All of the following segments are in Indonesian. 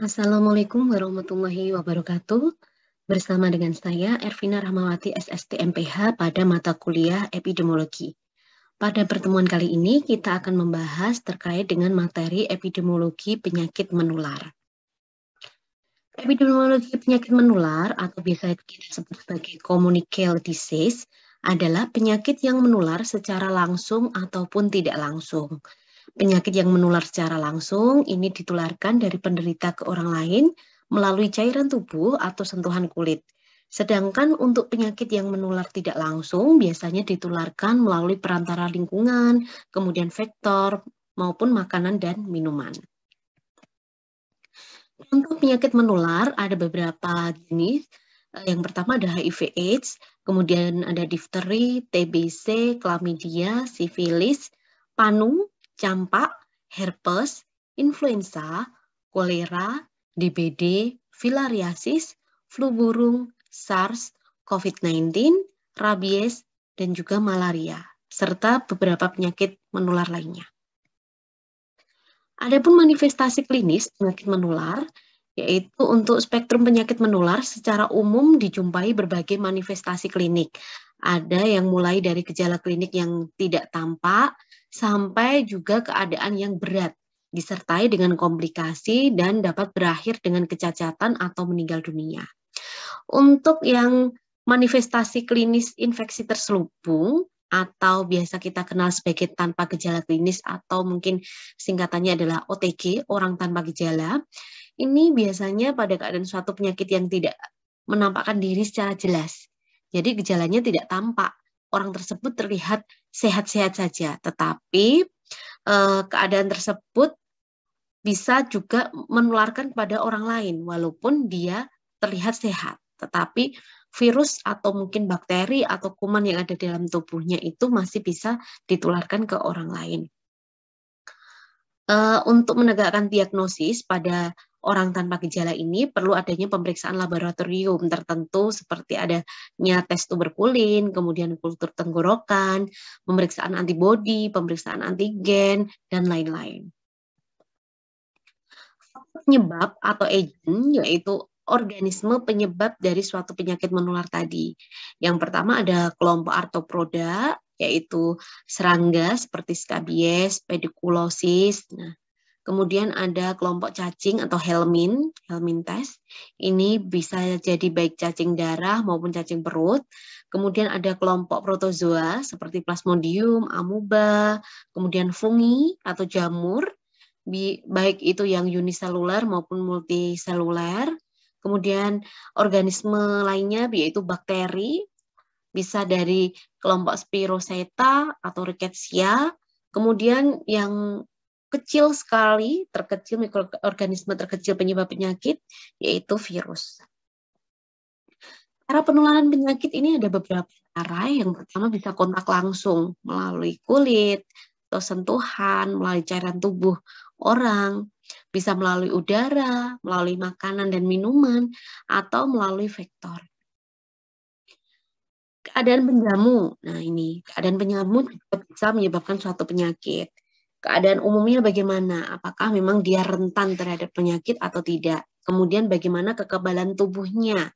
Assalamualaikum warahmatullahi wabarakatuh. Bersama dengan saya, Ervina Rahmawati, SST MPH pada mata kuliah Epidemiologi. Pada pertemuan kali ini, kita akan membahas terkait dengan materi epidemiologi penyakit menular. Epidemiologi penyakit menular atau biasa kita sebut sebagai communicable disease adalah penyakit yang menular secara langsung ataupun tidak langsung. Penyakit yang menular secara langsung ini ditularkan dari penderita ke orang lain melalui cairan tubuh atau sentuhan kulit. Sedangkan untuk penyakit yang menular tidak langsung biasanya ditularkan melalui perantara lingkungan, kemudian vektor, maupun makanan dan minuman. Untuk penyakit menular ada beberapa jenis. Yang pertama ada HIV/AIDS, kemudian ada difteri, TBC, chlamydia, sifilis, panu, campak, herpes, influenza, kolera, DBD, filariasis, flu burung, SARS, COVID-19, rabies, dan juga malaria, serta beberapa penyakit menular lainnya. Adapun manifestasi klinis penyakit menular, yaitu untuk spektrum penyakit menular secara umum dijumpai berbagai manifestasi klinik. Ada yang mulai dari gejala klinik yang tidak tampak sampai juga keadaan yang berat, disertai dengan komplikasi dan dapat berakhir dengan kecacatan atau meninggal dunia. Untuk yang manifestasi klinis infeksi terselubung atau biasa kita kenal sebagai tanpa gejala klinis atau mungkin singkatannya adalah OTG, orang tanpa gejala, ini biasanya pada keadaan suatu penyakit yang tidak menampakkan diri secara jelas. Jadi gejalanya tidak tampak, orang tersebut terlihat sehat-sehat saja, tetapi keadaan tersebut bisa juga menularkan kepada orang lain walaupun dia terlihat sehat, tetapi virus atau mungkin bakteri atau kuman yang ada dalam tubuhnya itu masih bisa ditularkan ke orang lain. Untuk menegakkan diagnosis pada orang tanpa gejala ini perlu adanya pemeriksaan laboratorium tertentu seperti adanya tes tuberkulin, kemudian kultur tenggorokan, pemeriksaan antibodi, pemeriksaan antigen, dan lain-lain. Penyebab atau agent yaitu organisme penyebab dari suatu penyakit menular tadi. Yang pertama ada kelompok arthropoda, yaitu serangga seperti scabies, pediculosis. Nah, kemudian ada kelompok cacing atau helminthes. Ini bisa jadi baik cacing darah maupun cacing perut. Kemudian ada kelompok protozoa seperti plasmodium, amuba, kemudian fungi atau jamur, baik itu yang uniseluler maupun multiseluler. Kemudian organisme lainnya yaitu bakteri, bisa dari kelompok Spiroseta atau Rickettsia. Kemudian yang kecil sekali, mikroorganisme terkecil penyebab penyakit, yaitu virus. Cara penularan penyakit ini ada beberapa cara. Yang pertama bisa kontak langsung melalui kulit, atau sentuhan, melalui cairan tubuh orang, bisa melalui udara, melalui makanan dan minuman, atau melalui vektor. Keadaan penjamu, nah ini, keadaan penjamu juga bisa menyebabkan suatu penyakit. Keadaan umumnya bagaimana? Apakah memang dia rentan terhadap penyakit atau tidak? Kemudian bagaimana kekebalan tubuhnya?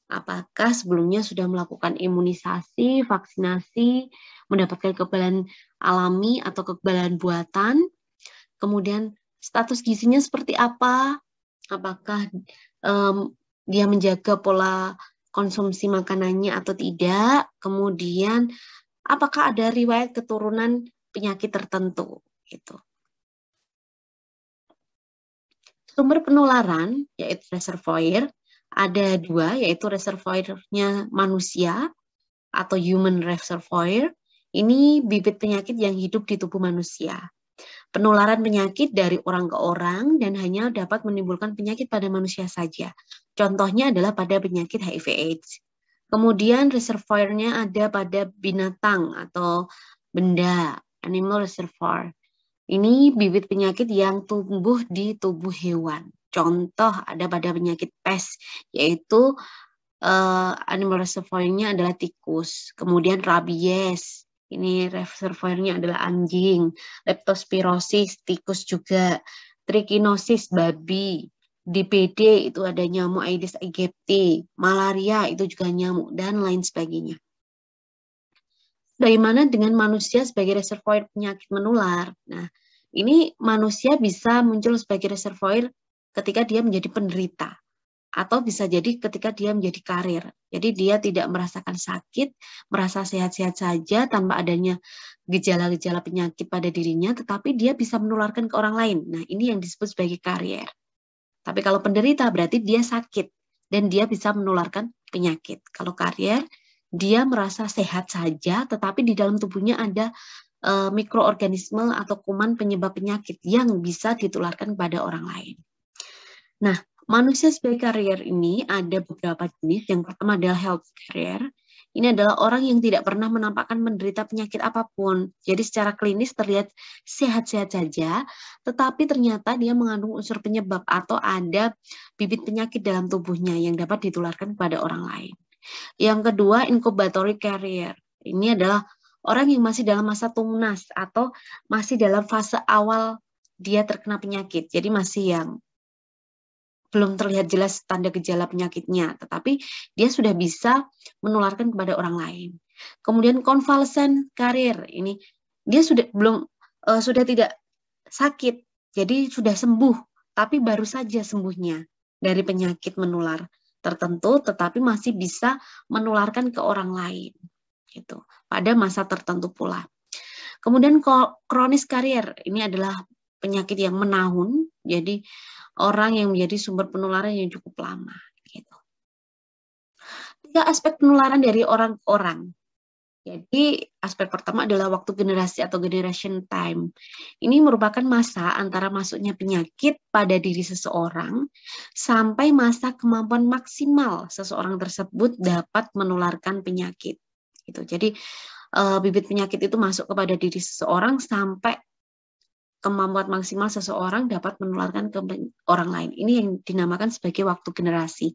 Apakah sebelumnya sudah melakukan imunisasi, vaksinasi, mendapatkan kekebalan alami atau kekebalan buatan? Kemudian status gizinya seperti apa? Apakah dia menjaga pola konsumsi makanannya atau tidak? Kemudian apakah ada riwayat keturunan penyakit tertentu? Gitu. Sumber penularan yaitu reservoir ada dua, yaitu reservoirnya manusia atau human reservoir. Ini bibit penyakit yang hidup di tubuh manusia. Penularan penyakit dari orang ke orang dan hanya dapat menimbulkan penyakit pada manusia saja. Contohnya adalah pada penyakit HIV/AIDS. Kemudian reservoirnya ada pada binatang atau benda, animal reservoir. Ini bibit penyakit yang tumbuh di tubuh hewan. Contoh ada pada penyakit pes, yaitu animal reservoir-nya adalah tikus. Kemudian rabies, ini reservoir-nya adalah anjing. Leptospirosis, tikus juga. Trichinosis, babi. DPD itu ada nyamuk Aedes aegypti, malaria itu juga nyamuk, dan lain sebagainya. Bagaimana dengan manusia sebagai reservoir penyakit menular? Nah, ini manusia bisa muncul sebagai reservoir ketika dia menjadi penderita, atau bisa jadi ketika dia menjadi karir. Jadi dia tidak merasakan sakit, merasa sehat-sehat saja tanpa adanya gejala-gejala penyakit pada dirinya, tetapi dia bisa menularkan ke orang lain. Nah, ini yang disebut sebagai karier. Tapi kalau penderita berarti dia sakit dan dia bisa menularkan penyakit. Kalau karier, dia merasa sehat saja, tetapi di dalam tubuhnya ada mikroorganisme atau kuman penyebab penyakit yang bisa ditularkan kepada orang lain. Nah, manusia sebagai carrier ini ada beberapa jenis. Yang pertama adalah health carrier. Ini adalah orang yang tidak pernah menampakkan menderita penyakit apapun. Jadi secara klinis terlihat sehat-sehat saja, tetapi ternyata dia mengandung unsur penyebab atau ada bibit penyakit dalam tubuhnya yang dapat ditularkan kepada orang lain. Yang kedua, incubatory carrier. Ini adalah orang yang masih dalam masa tunas atau masih dalam fase awal dia terkena penyakit. Jadi masih yang belum terlihat jelas tanda gejala penyakitnya, tetapi dia sudah bisa menularkan kepada orang lain. Kemudian convalescent carrier, ini dia sudah tidak sakit, jadi sudah sembuh, tapi baru saja sembuhnya dari penyakit menular tertentu, tetapi masih bisa menularkan ke orang lain, gitu, pada masa tertentu pula. Kemudian chronic carrier, ini adalah penyakit yang menahun, jadi orang yang menjadi sumber penularan yang cukup lama. Gitu. 3 aspek penularan dari orang ke orang. Jadi aspek pertama adalah waktu generasi atau generation time. Ini merupakan masa antara masuknya penyakit pada diri seseorang sampai masa kemampuan maksimal seseorang tersebut dapat menularkan penyakit. Gitu. Jadi bibit penyakit itu masuk kepada diri seseorang sampai kemampuan maksimal seseorang dapat menularkan ke orang lain. Ini yang dinamakan sebagai waktu generasi.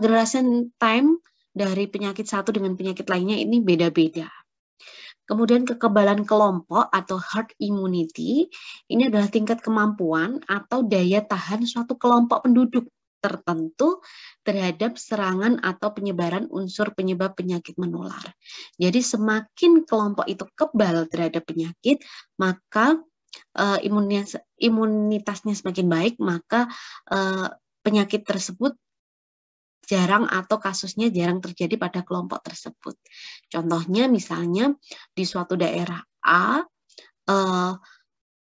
Generation time dari penyakit satu dengan penyakit lainnya ini beda-beda. Kemudian kekebalan kelompok atau herd immunity, ini adalah tingkat kemampuan atau daya tahan suatu kelompok penduduk tertentu terhadap serangan atau penyebaran unsur penyebab penyakit menular. Jadi semakin kelompok itu kebal terhadap penyakit, maka imunitasnya semakin baik, maka penyakit tersebut jarang atau kasusnya jarang terjadi pada kelompok tersebut. Contohnya misalnya di suatu daerah A,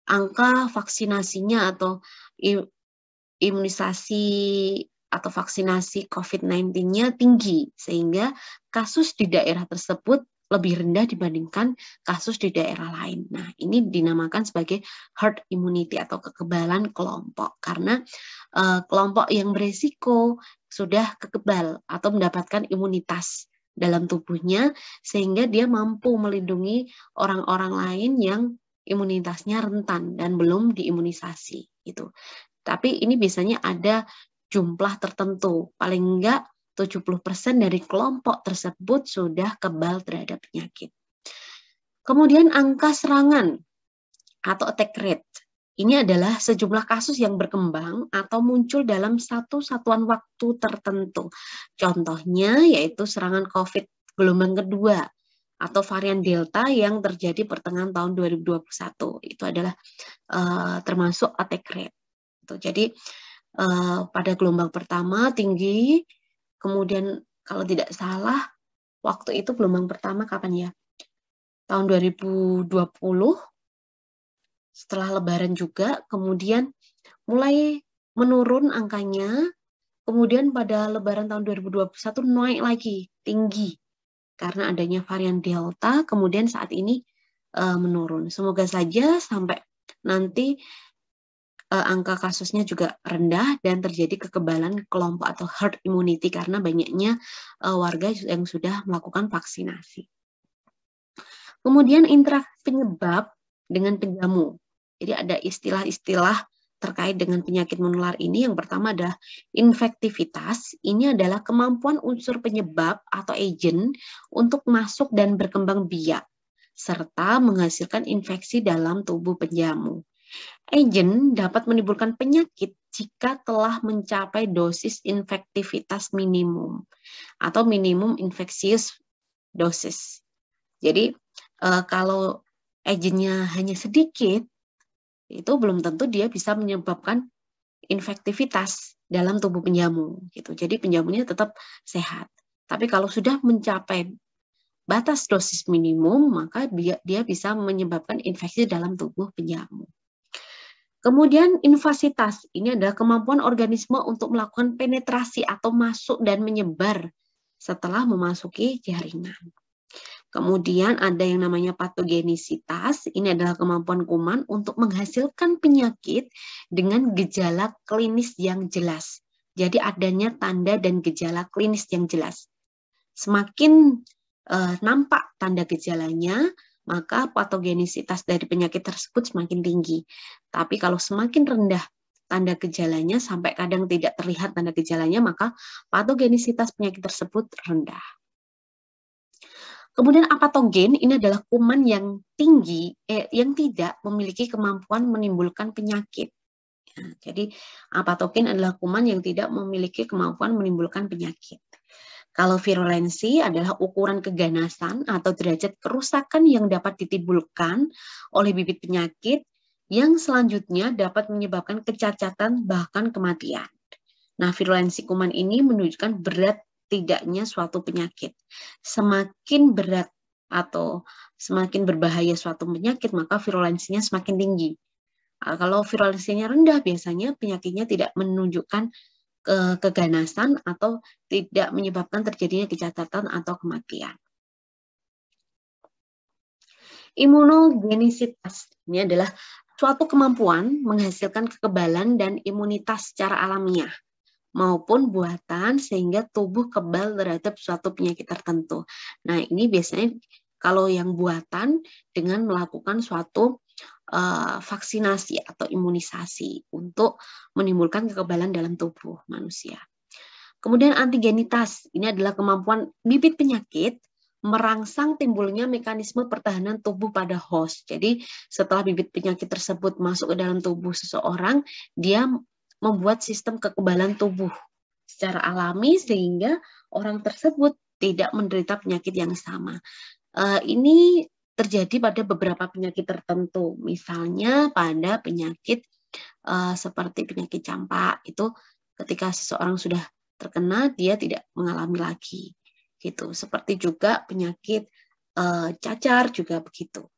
angka vaksinasinya atau imunisasi atau vaksinasi COVID-19-nya tinggi, sehingga kasus di daerah tersebut lebih rendah dibandingkan kasus di daerah lain. Nah, ini dinamakan sebagai herd immunity atau kekebalan kelompok, karena kelompok yang beresiko sudah kekebal atau mendapatkan imunitas dalam tubuhnya, sehingga dia mampu melindungi orang-orang lain yang imunitasnya rentan dan belum diimunisasi. Gitu. Tapi ini biasanya ada jumlah tertentu, paling enggak 70% dari kelompok tersebut sudah kebal terhadap penyakit. Kemudian angka serangan atau attack rate. Ini adalah sejumlah kasus yang berkembang atau muncul dalam satu satuan waktu tertentu. Contohnya yaitu serangan COVID gelombang kedua atau varian Delta yang terjadi pertengahan tahun 2021. Itu adalah termasuk attack rate. Jadi pada gelombang pertama tinggi, kemudian kalau tidak salah waktu itu gelombang pertama kapan ya? Tahun 2020, setelah Lebaran juga, kemudian mulai menurun angkanya, kemudian pada Lebaran tahun 2021 naik lagi, tinggi, karena adanya varian Delta, kemudian saat ini menurun. Semoga saja sampai nanti angka kasusnya juga rendah dan terjadi kekebalan kelompok atau herd immunity karena banyaknya warga yang sudah melakukan vaksinasi. Kemudian interaksi penyebab dengan penjamu. Jadi ada istilah-istilah terkait dengan penyakit menular ini. Yang pertama adalah infektivitas. Ini adalah kemampuan unsur penyebab atau agent untuk masuk dan berkembang biak serta menghasilkan infeksi dalam tubuh penjamu. Agent dapat menimbulkan penyakit jika telah mencapai dosis infektivitas minimum atau minimum infectious dosis. Jadi kalau agentnya hanya sedikit, itu belum tentu dia bisa menyebabkan infektivitas dalam tubuh penjamu. Gitu. Jadi penjamunya tetap sehat. Tapi kalau sudah mencapai batas dosis minimum, maka dia bisa menyebabkan infeksi dalam tubuh penjamu. Kemudian invasitas, ini adalah kemampuan organisme untuk melakukan penetrasi atau masuk dan menyebar setelah memasuki jaringan. Kemudian ada yang namanya patogenisitas, ini adalah kemampuan kuman untuk menghasilkan penyakit dengan gejala klinis yang jelas. Jadi adanya tanda dan gejala klinis yang jelas. Semakin nampak tanda gejalanya, maka patogenisitas dari penyakit tersebut semakin tinggi. Tapi kalau semakin rendah tanda gejalanya, sampai kadang tidak terlihat tanda gejalanya, maka patogenisitas penyakit tersebut rendah. Kemudian apatogen ini adalah kuman yang tinggi, yang tidak memiliki kemampuan menimbulkan penyakit. Ya, jadi apatogen adalah kuman yang tidak memiliki kemampuan menimbulkan penyakit. Kalau virulensi adalah ukuran keganasan atau derajat kerusakan yang dapat ditimbulkan oleh bibit penyakit yang selanjutnya dapat menyebabkan kecacatan bahkan kematian. Nah, virulensi kuman ini menunjukkan berat tidaknya suatu penyakit. Semakin berat atau semakin berbahaya suatu penyakit, maka virulensinya semakin tinggi. Kalau virulensinya rendah, biasanya penyakitnya tidak menunjukkan keganasan atau tidak menyebabkan terjadinya kecacatan atau kematian. Imunogenisitas ini adalah suatu kemampuan menghasilkan kekebalan dan imunitas secara alamiah maupun buatan sehingga tubuh kebal terhadap suatu penyakit tertentu. Nah, ini biasanya kalau yang buatan dengan melakukan suatu vaksinasi atau imunisasi untuk menimbulkan kekebalan dalam tubuh manusia. Kemudian antigenitas, ini adalah kemampuan bibit penyakit merangsang timbulnya mekanisme pertahanan tubuh pada host. Jadi setelah bibit penyakit tersebut masuk ke dalam tubuh seseorang, dia membuat sistem kekebalan tubuh secara alami sehingga orang tersebut tidak menderita penyakit yang sama. Ini terjadi pada beberapa penyakit tertentu, misalnya pada penyakit seperti penyakit campak, itu ketika seseorang sudah terkena, dia tidak mengalami lagi. Gitu. Seperti juga penyakit cacar juga begitu.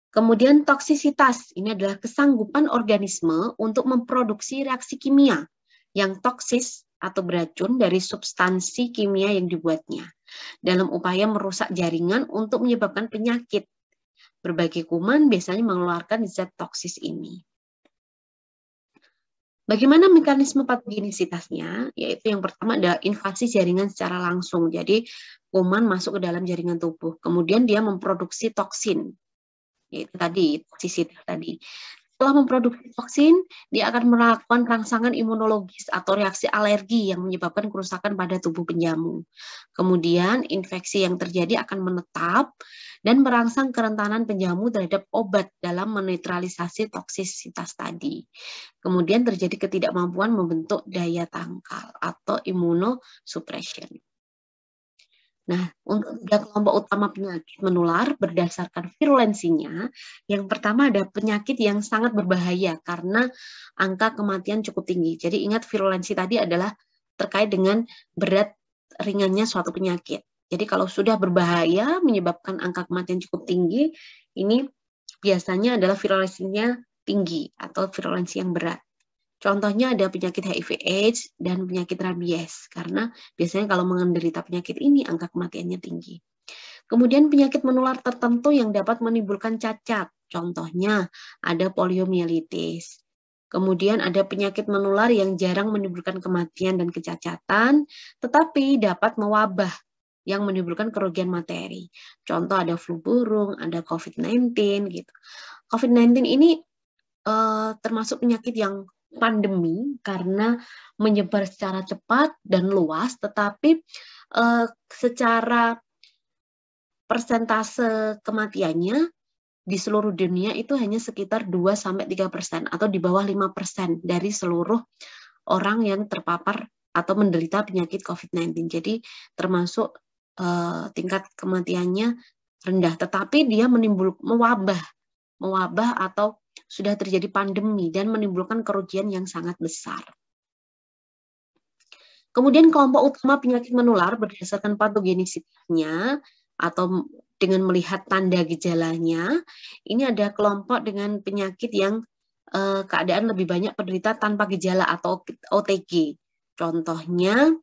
Kemudian toksisitas, ini adalah kesanggupan organisme untuk memproduksi reaksi kimia yang toksis atau beracun dari substansi kimia yang dibuatnya dalam upaya merusak jaringan untuk menyebabkan penyakit. Berbagai kuman biasanya mengeluarkan zat toksis ini. Bagaimana mekanisme patogenisitasnya? Yaitu yang pertama ada invasi jaringan secara langsung. Jadi kuman masuk ke dalam jaringan tubuh. Kemudian dia memproduksi toksin. Yaitu tadi, toksisitas tadi. Setelah memproduksi toksin, dia akan melakukan rangsangan imunologis atau reaksi alergi yang menyebabkan kerusakan pada tubuh penjamu. Kemudian infeksi yang terjadi akan menetap dan merangsang kerentanan penjamu terhadap obat dalam menetralisasi toksisitas tadi. Kemudian terjadi ketidakmampuan membentuk daya tangkal atau immunosuppression. Nah, untuk tiga kelompok utama penyakit menular berdasarkan virulensinya, yang pertama ada penyakit yang sangat berbahaya karena angka kematian cukup tinggi. Jadi ingat virulensi tadi adalah terkait dengan berat ringannya suatu penyakit. Jadi kalau sudah berbahaya menyebabkan angka kematian cukup tinggi, ini biasanya adalah virulensinya tinggi atau virulensi yang berat. Contohnya ada penyakit HIV/AIDS dan penyakit rabies, karena biasanya kalau menderita penyakit ini angka kematiannya tinggi. Kemudian penyakit menular tertentu yang dapat menimbulkan cacat, contohnya ada poliomielitis. Kemudian ada penyakit menular yang jarang menimbulkan kematian dan kecacatan, tetapi dapat mewabah yang menimbulkan kerugian materi. Contoh ada flu burung, ada COVID-19 gitu. COVID-19 ini termasuk penyakit yang pandemi karena menyebar secara cepat dan luas, tetapi secara persentase kematiannya di seluruh dunia itu hanya sekitar 2-3% atau di bawah 5% dari seluruh orang yang terpapar atau menderita penyakit COVID-19. Jadi termasuk tingkat kematiannya rendah, tetapi dia mewabah atau sudah terjadi pandemi dan menimbulkan kerugian yang sangat besar. Kemudian kelompok utama penyakit menular berdasarkan patogenisitasnya atau dengan melihat tanda gejalanya, ini ada kelompok dengan penyakit yang keadaan lebih banyak penderita tanpa gejala atau OTG. Contohnya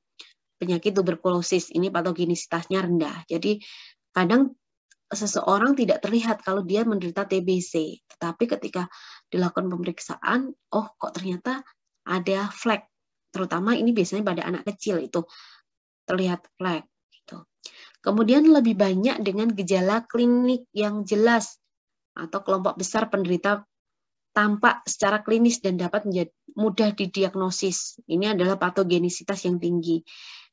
penyakit tuberkulosis, ini patogenisitasnya rendah. Jadi kadang seseorang tidak terlihat kalau dia menderita TBC, tetapi ketika dilakukan pemeriksaan, oh kok ternyata ada flek, terutama ini biasanya pada anak kecil itu terlihat flek. Gitu. Kemudian lebih banyak dengan gejala klinik yang jelas atau kelompok besar penderita tampak secara klinis dan dapat mudah didiagnosis. Ini adalah patogenisitas yang tinggi.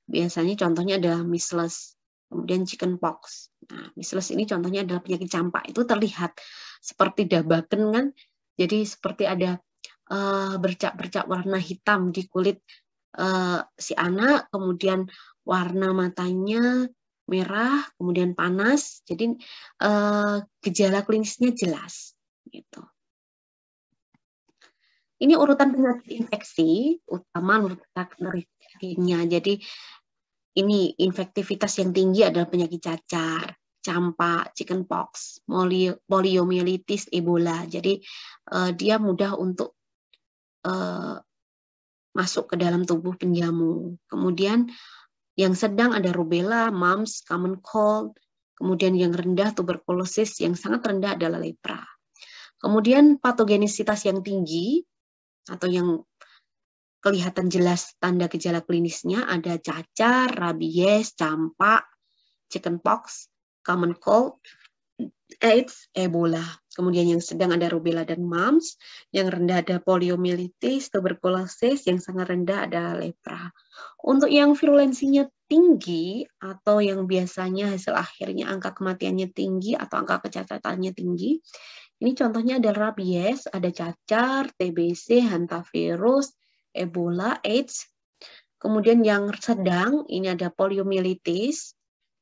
Biasanya contohnya adalah measles, kemudian chickenpox. Nah, measles ini contohnya adalah penyakit campak. Itu terlihat seperti dabaken kan. Jadi seperti ada bercak-bercak warna hitam di kulit si anak, kemudian warna matanya merah, kemudian panas. Jadi gejala klinisnya jelas gitu. Ini urutan penyakit infeksi utama menurut kategorinya. Jadi ini infektivitas yang tinggi adalah penyakit cacar, campak, chickenpox, poliomyelitis, Ebola. Jadi dia mudah untuk masuk ke dalam tubuh penjamu. Kemudian yang sedang ada rubella, mumps, common cold. Kemudian yang rendah tuberkulosis, yang sangat rendah adalah lepra. Kemudian patogenisitas yang tinggi atau yang kelihatan jelas tanda gejala klinisnya ada cacar, rabies, campak, chickenpox, common cold, AIDS, Ebola. Kemudian yang sedang ada rubella dan mumps, yang rendah ada poliomyelitis, tuberkulosis, yang sangat rendah ada lepra. Untuk yang virulensinya tinggi atau yang biasanya hasil akhirnya angka kematiannya tinggi atau angka kecacatannya tinggi, ini contohnya ada rabies, ada cacar, TBC, hantavirus, Ebola, AIDS. Kemudian yang sedang, ini ada poliomyelitis,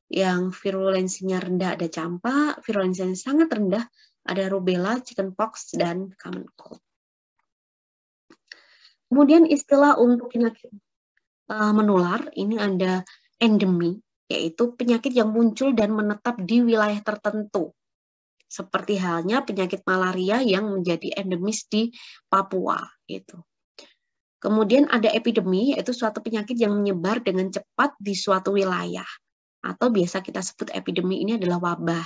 yang virulensinya rendah ada campak, virulensinya sangat rendah ada rubella, chickenpox, dan common cold. Kemudian istilah untuk penyakit menular, ini ada endemi, yaitu penyakit yang muncul dan menetap di wilayah tertentu. Seperti halnya penyakit malaria yang menjadi endemis di Papua. Gitu. Kemudian ada epidemi, yaitu suatu penyakit yang menyebar dengan cepat di suatu wilayah. Atau biasa kita sebut epidemi ini adalah wabah.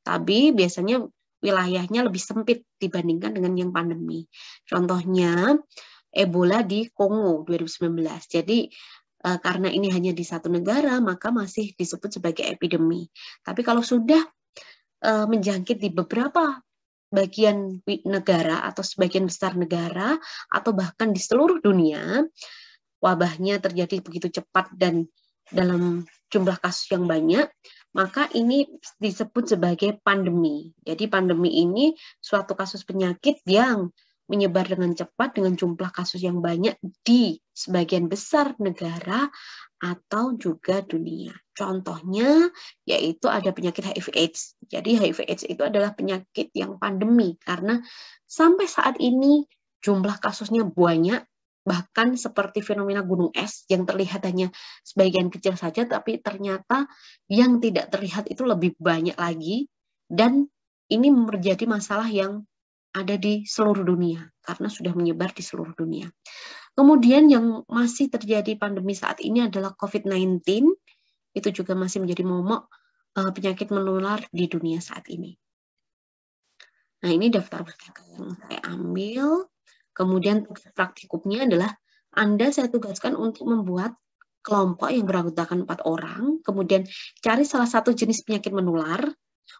Tapi biasanya wilayahnya lebih sempit dibandingkan dengan yang pandemi. Contohnya Ebola di Kongo 2019. Jadi karena ini hanya di satu negara, maka masih disebut sebagai epidemi. Tapi kalau sudah menjangkit di beberapa bagian negara atau sebagian besar negara atau bahkan di seluruh dunia, wabahnya terjadi begitu cepat dan dalam jumlah kasus yang banyak, maka ini disebut sebagai pandemi. Jadi pandemi ini suatu kasus penyakit yang menyebar dengan cepat dengan jumlah kasus yang banyak di sebagian besar negara atau juga dunia. Contohnya yaitu ada penyakit HIV/AIDS. Jadi HIV/AIDS itu adalah penyakit yang pandemi karena sampai saat ini jumlah kasusnya banyak, bahkan seperti fenomena gunung es yang terlihat hanya sebagian kecil saja, tapi ternyata yang tidak terlihat itu lebih banyak lagi, dan ini menjadi masalah yang ada di seluruh dunia karena sudah menyebar di seluruh dunia. Kemudian yang masih terjadi pandemi saat ini adalah COVID-19, itu juga masih menjadi momok penyakit menular di dunia saat ini. Nah, ini daftar pustaka yang saya ambil. Kemudian praktikumnya adalah saya tugaskan untuk membuat kelompok yang beranggotakan 4 orang, kemudian cari salah satu jenis penyakit menular,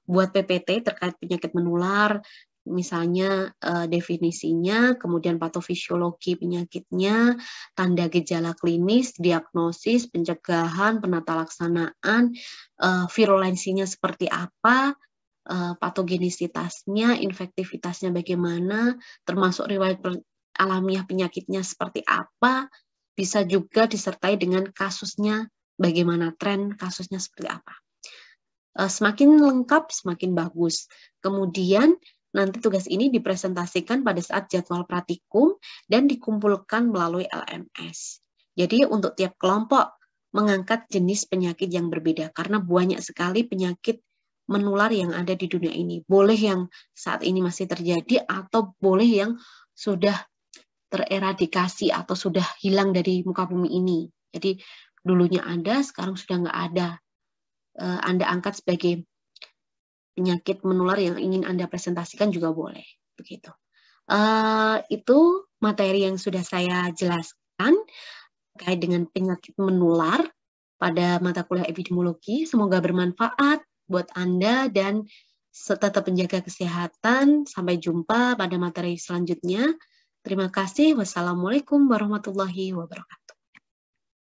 buat PPT terkait penyakit menular, misalnya definisinya, kemudian patofisiologi penyakitnya, tanda gejala klinis, diagnosis, pencegahan, penata laksanaan, virulensinya seperti apa, patogenisitasnya, infektivitasnya bagaimana, termasuk riwayat alamiah penyakitnya seperti apa, bisa juga disertai dengan kasusnya bagaimana, tren kasusnya seperti apa. Semakin lengkap, semakin bagus. Kemudian nanti tugas ini dipresentasikan pada saat jadwal praktikum dan dikumpulkan melalui LMS. Jadi untuk tiap kelompok mengangkat jenis penyakit yang berbeda karena banyak sekali penyakit menular yang ada di dunia ini. Boleh yang saat ini masih terjadi atau boleh yang sudah tereradikasi atau sudah hilang dari muka bumi ini. Jadi dulunya ada, sekarang sudah nggak ada. Anda angkat sebagai penyakit menular yang ingin Anda presentasikan juga boleh. Begitu. Itu materi yang sudah saya jelaskan terkait dengan penyakit menular pada mata kuliah epidemiologi. Semoga bermanfaat buat Anda dan tetap menjaga kesehatan. Sampai jumpa pada materi selanjutnya. Terima kasih. Wassalamualaikum warahmatullahi wabarakatuh.